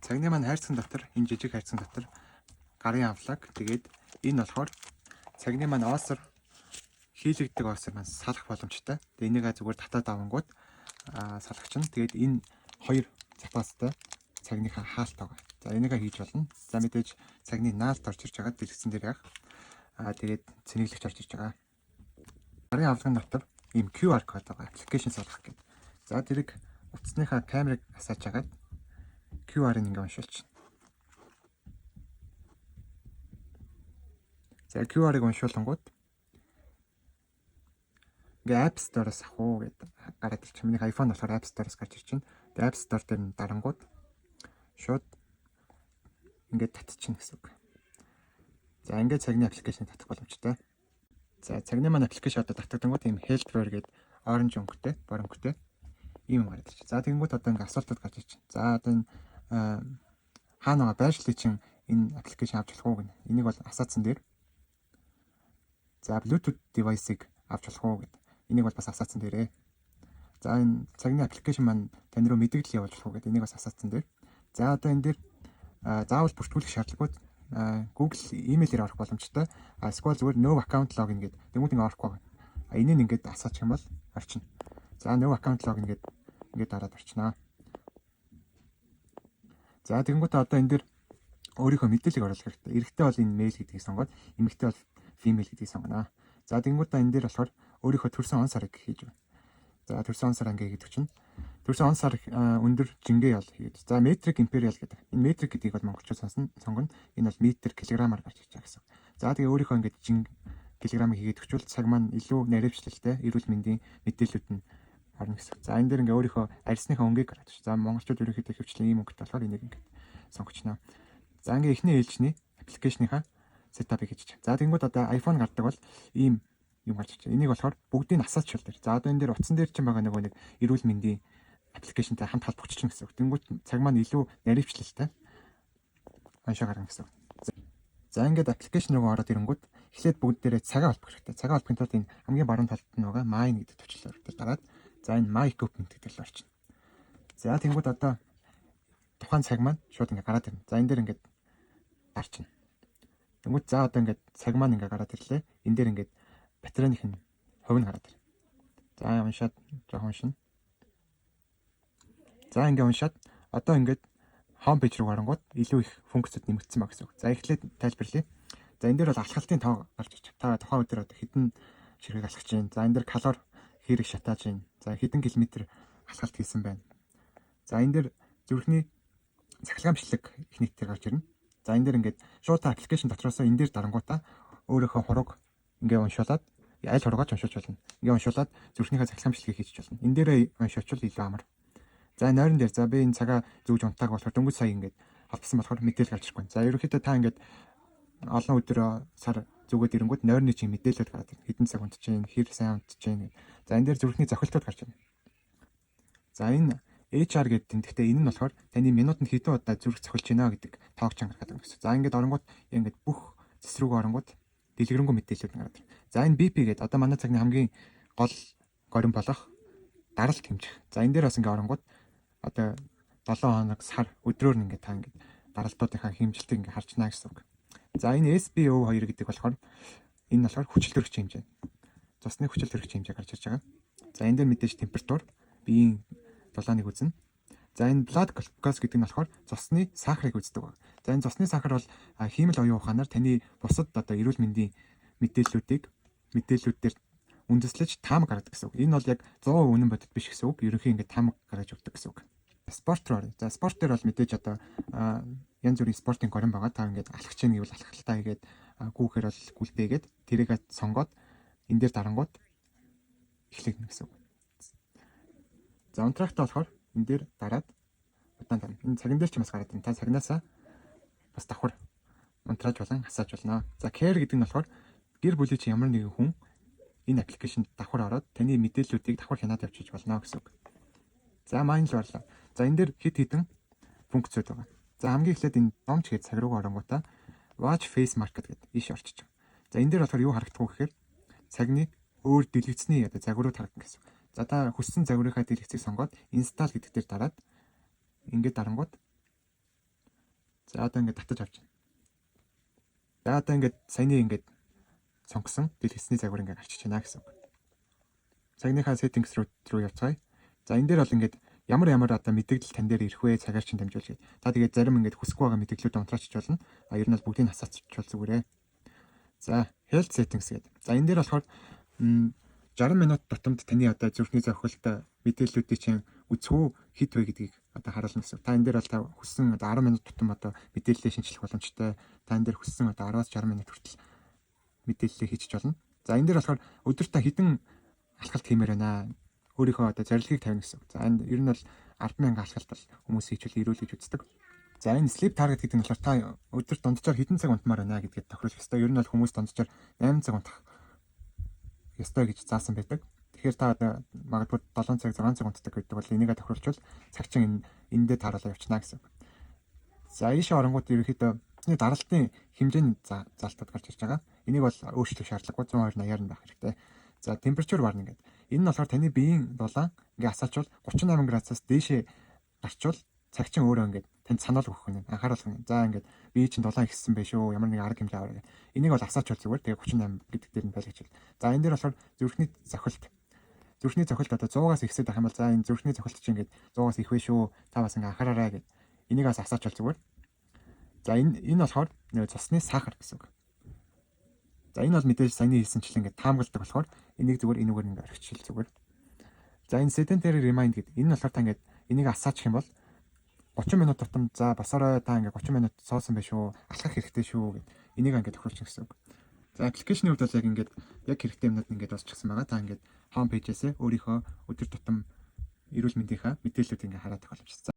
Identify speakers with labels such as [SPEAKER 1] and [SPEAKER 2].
[SPEAKER 1] Цагны маань хайрцаг дотор энэ жижиг хайрцаг дотор гарын авлаг. Тэгээд энэ болохоор цагны маань оосор хийлэгддэг оосор маань салах боломжтой. Тэгээд энийг зүгээр татаад авангууд салах чинь. Тэгээд энэ хоёр запастай цагныхаа хаалт байгаа. За энийг хийж болно. За мэдээж цагны наалт орж ирж байгаа дэлгэцэн дээр яг. Тэгээд цэнэглэгч орж ирж байгаа. Гарын авлагын дотор ийм QR код байгаа. Аппликейшн салах гэдэг. За тэрийг утасныхаа камерыг асааж хагаад QR-ыг ингээ уншуулчих. За QR-ыг уншуулангууд ингээ App Store-оос авах уу гэдэг гараад ирчих. Миний iPhone болохоор App Store-оос гарч ирж байна. Тэгээ App Store дээр нь дарангууд шууд ингээ татчихна гэсэн үг. За ингээ цагны аппликейшн татах боломжтой. За цагны маань аппликейшн одоо татагдангууд ийм Healthware гэдэг оранж өнгөтэй, бор өнгөтэй ийм гараад ирчих. За тэгэнгүүт одоо ингээ асуултууд гарч ирчих. За одоо энэ хаана байгаа байршлыг чинь энэ аппликейшн авч болох уу гэнэ. Энийг бол асаацсан дээр. За Bluetooth device-ыг авч болох уу гэдэг. Энийг бол бас асаацсан дээрээ. За энэ цагны аппликейшн маань тань руу мэдээлэл явуулж болох уу гэдэг. Энийг бас асаацсан дээр. За одоо энэ дээр заавал бүртгүүлэх шаардлагагүй Google email-ээр орох боломжтой. Эсвэл зүгээр no account login гэдэг. Тэнгүүд ингэ орохгүй байна. Энийг ингээд асаачих юм бол орчихно. За no account login гэдэг ингээд ороод орчноо. За тэгэнгүүт одоо энэ дээр өөрийнхөө мэдээллийг оруулах хэрэгтэй. Эрэгтэй бол энэ мэйл гэдгийг сонгоод, эмэгтэй бол female гэдгийг сонгоно. За тэгэнгүүт энэ дээр болохоор өөрийнхөө төрсэн он сарыг хийж байна. За төрсэн он сар анги гэдэг чинь төрсэн он сар өндөр жингээ бол хийгээд. За метрик империал гэдэг. Энэ метрик гэдгийг бол монголчууд сонгоно. Энэ бол метр килограммаар гарч ирж байгаа гэсэн. За тэгээ өөрийнхөө ингээд килограммыг хийгээд өгчвөл цаг маань илүү наривчлалтай эрүүл мэндийн мэдээллүүд нь орно гэсэн. За энэ дээр ингээ өөрийнхөө арьсныхаа өнгийг гаргаж. За монголчууд ерөнхийдөө хөвчлэн ийм өнгөтэй болохоор энийг ингээ сонгочноо. За ингээ эхний ээлжний аппликейшныхаа сетапыг хийж. За тэгэнгүүт одоо iPhone гардаг бол ийм юм гарч ирж. Энийг болохоор бүгдийг нь асаачвал дээр. За одоо энэ дээр утсан дээр чинь байгаа нэг эрүүл мэндийн аппликейшнтай хамт холбогдчихно гэсэн үг. Тэнгүүт цаг маань илүү наривчлалтай оншоо гаргана гэсэн үг. За ингээд аппликейшн руу ороод ирэнгүүт эхлээд бүгд дээрээ цагаа холбох хэрэгтэй. Цагаа холбохын тулд энэ хамгийн баруун талд нь байгаа Mine гэдэг төвчлөөр дээр дараад за энэ My Equipment гэдэг л орчин. За тэнгууд одоо тухайн цаг маань шууд ингээ гараад ирнэ. За энэ дээр ингээд гарчна. Тэнгууд за одоо ингээд цаг маань ингээ гараад ирлээ. Энэ дээр ингээд батарейных нь хувь нь гараад ир. За уншаад жоохон шин. За ингээ уншаад одоо ингээд home page руу гарангууд илүү их функцүүд нэмэгдсэн ба гэсэн үг. За эхлээд тайлбарлая. За энэ дээр бол алхалтын тоо гарч ирж байна. Та тухайн өдөр одоо хэдэн ширхэг алхаж байна. За энэ дээр калори хэрэг шатааж байна. За хэдэн километр алхалт хийсэн байна. За энэ дээр зүрхний цахилгаан бичлэг их нийтээр гарч ирнэ. За энэ дээр ингээд шууд та аппликейшн дотроос энэ дээр дарангуудаа өөрийнхөө хураг ингээ уншуулад аль хургаач уншуулж болно. Ингээ уншуулад зүрхнийхээ цахилгаан бичлэгийг хийчих болно. Энэ дээрээ уншуучвал илүү амар. За нойрон дээр за би энэ цагаа зүүж унтааг болохоор дөнгөж сая ингээд хавтсан болохоор мэдээлэл гарч ирэхгүй. За ерөнхийдөө та ингээд олон өдөр сар зүгээд ирэнгүүт нойрны чинь мэдээлэлд гараад ирнэ. Хэдэн цаг унтж чинь, хэр сайн унтж чинь. За энэ дээр зүрхний зохилтууд гарч ирнэ. За энэ HR гэдэг тэмдэгтээ энэ нь болохоор таны минутанд хэдэн удаа зүрх зохилж байна гэдэг тоог чанга гаргаад ирнэ гэсэн. За ингээд оронгууд ингээд бүх цэсрүүг оронгууд дэлгэрэнгүй мэдээлэлүүд гараад ирнэ. За энэ BP гэдэг одоо манай цагны хамгийн гол горин болох даралт хэмжих. За энэ дээр бас ингээд оронгууд одоо 7 хоног сар өдрөөр нь ингээд та ингээд даралтуудынхаа хэмжилтийг ингээд харж байна гэсэн үг. За энэ SpO2 гэдэг болохоор энэ болохоор хүчил төрөгч хэмжээ. Цусны хүчил төрөгч хэмжээ гарч ирж байгаа. За энэ дээр мэдээж температур, биеийн дулааныг үзнэ. За энэ blood glucose гэдэг нь болохоор цусны сахарыг үздэг байна. За энэ цусны сахар бол хиймэл оюун ухаанаар таны бусад одоо эрүүл мэндийн мэдээллүүдээр үндэслэж таамаг гаргадаг гэсэн үг. Энэ бол яг 100% үнэн бодит биш гэсэн үг. Ерөнхий ингээд таамаг гаргаж өгдөг гэсэн үг. Спорт руу. За спорт дээр бол мэдээж одоо янз бүрийн спортын горин байгаа. Та ингээд алхаж чинь гэвэл алхалтаа хийгээд гүүхээр бол гүлдээгээд тэрийг сонгоод энэ дээр дарангууд эхлэх гэсэн үг. За унтраахтаа болохоор энэ дээр дараад удаан тарна. Энэ цаган дээр ч бас гараад байна. Та цагнаасаа бас давхар унтрааж болон хасааж болно. За care гэдэг нь болохоор гэр бүлийн чи ямар нэгэн хүн энэ аппликейшнд давхар ороод таны мэдээллүүдийг давхар хянаад явуулж болно гэсэн үг. За Mine л орлоо. За энэ дээр хэд хэдэн функцүүд байгаа. За хамгийн эхлээд энэ домч гэдэг цаг руугаа оронгуудаа watch face market гэдэг иш орчиж байгаа. За энэ дээр болохоор юу харагдах вэ гэхээр цагны өөр дэлгэцний одоо загварууд харагдана гэсэн. За та хүссэн загварынхаа дэлгэцийг сонгоод install гэдэг дээр дараад ингээд дарангууд За одоо ингээд татаж авч байна. За одоо ингээд саяны ингээд сонгосон дэл хэсний загвар ингээд авчиж байна гэсэн үг. Цагийнхаа settings руу явцгаая. За энэ дээр бол ингээд ямар одоо мэдээлэл тань дээр ирэх вэ? Цагаар чинь дамжуулж гээд. Та тэгээд зарим ингээд хүсэхгүй байгаа мэдээллүүд унтраачиж болно. Ер нь бол бүгдийг хасаачвал зүгээрээ. За health settings гэдэг. За энэ дээр болохоор 60 минут тутамд таны одоо зүрхний зохилт мэдээллүүдийг чинь үзэх үү хэд вэ гэдгийг одоо харуулна гэсэн. Та энэ дээр бол та хүссэн одоо 10 минут тутам одоо мэдээлэлээ шинжлэх боломжтой. Та энэ дээр хүссэн одоо 10-аас 60 минут хүртэл мэдээлэлээ хийчих болно. За энэ дээр болохоор өдөрт та хэдэн алхалт хиймээр байна. Өөрийнхөө одоо зорилгыг тавина гэсэн. За энэ ер нь бол 10,000 алхалт бол хүмүүс хийчихвэл ирүүл гэж үздэг. За энэ sleep target гэдэг нь болохоор та өдөрт дунджаар хэдэн цаг унтмаар байна гэдгээд тохируулах ёстой. Ер нь бол хүмүүс дунджаар 8 цаг унтах ёстой гэж заасан байдаг. Тэгэхээр та одоо магадгүй 7 цаг 6 цаг унтдаг гэдэг бол энийгээ тохируулчвал цагчин эндээ тааруулаа явчихна гэсэн. За ийшээ оронгууд ерөнхийдөө даралтын хэмжээний залтад гарч ирж байгаа. Энийг бол өөрчлөх шаардлагагүй 120-80-аар нь байх хэрэгтэй. За temperature warning гэдэг. Энэ нь болохоор таны биеийн дулаан ингээ асаачвал 38 градусаас дээшээ гарчвал цагчин өөрөө ингээд танд санал өгөх нь анхааруулах нь. За ингээд бие чинь дулаан ихссэн байх шүү. Ямар нэгэн арга хэмжээ аваа гэдэг. Энийг бол асаачвал зүгээр. Тэгээ 38 гэдэг дээр нь байлгачвал. За энэ дээр болохоор зүрхний зохилт одоо 100-аас ихсээд байх юм бол за энэ зүрхний зохилт чинь ингээд 100-аас их вэ шүү. Та бас ингээ анхаараарай гэдэг. Энийг бас асаачвал зүгээр. За энэ болохоор цусны сахар гэсэн үг. За энэ бол мэдээж саяны хэлсэнчлэн ингээд таамагладаг болохоор энийг зүгээр энүүгээр ингээд орхичихвал зүгээр. За энэ sedentary remind гэдэг. Энэ нь болохоор та ингээд энийг асаачих юм бол 30 минут тутам за босорой та ингээд 30 минут суусан байх шүү. Алхах хэрэгтэй шүү гэд. Энийг ингээд тохируулчих гэсэн үг. За аппликейшны хувьд бол яг хэрэгтэй юмнууд ингээд дуусчихсан байгаа. Та ингээд home page-ээс өөрийнхөө өдөр тутам эрүүл мэндийнхаа мэдээллүүд ингээд хараад тохиолж.